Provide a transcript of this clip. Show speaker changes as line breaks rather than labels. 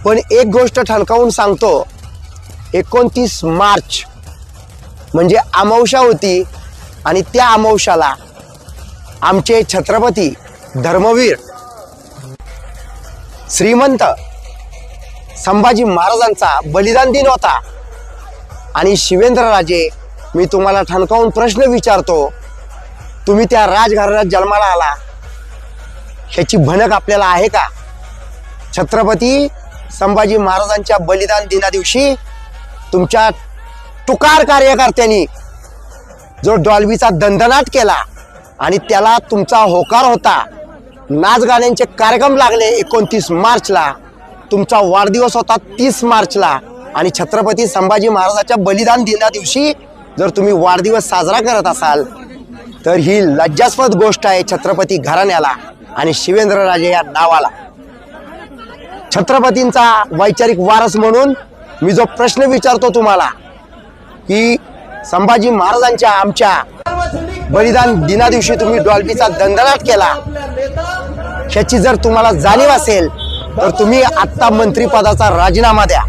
पण एक गोष्ट ठणकावून सांगतो, 29 मार्च म्हणजे अमावस्या होती आणि त्या अमावस्याला आमचे छत्रपती धर्मवीर श्रीमंत संभाजी महाराजांचा बलिदान दिन होता। आणि शिवेंद्रराजे, मी तुम्हाला ठणकावून प्रश्न विचारतो, तुम्ही त्या राजघराण्यात जन्माला आला ह्याची भनक आपल्याला आहे का? छत्रपती संभाजी महाराजांच्या बलिदान दिना दिवशी तुमच्या तुकार कार्यकर्त्यांनी जो डॉल्बीचा दणदणाट केला आणि त्याला तुमचा होकार होता, नाच गाण्यांचे कार्यक्रम लागले 29 मार्चला, तुमचा वाढदिवस होता 30 मार्चला आणि छत्रपती संभाजी महाराजांच्या बलिदान दिना दिवशी जर तुम्ही वाढदिवस साजरा करत असाल तर ही लज्जास्पद गोष्ट आहे छत्रपती घराण्याला आणि शिवेंद्रराजे या नावाला। छत्रपतींचा वैचारिक वारस म्हणून मी जो प्रश्न विचारतो तुम्हाला की संभाजी महाराजांच्या आमच्या बलिदान दिना दिवशी तुम्ही डॉल्बीचा दणदणाट केला, ह्याची जर तुम्हाला जाणीव असेल तर तुम्ही आत्ता मंत्रिपदाचा राजीनामा द्या।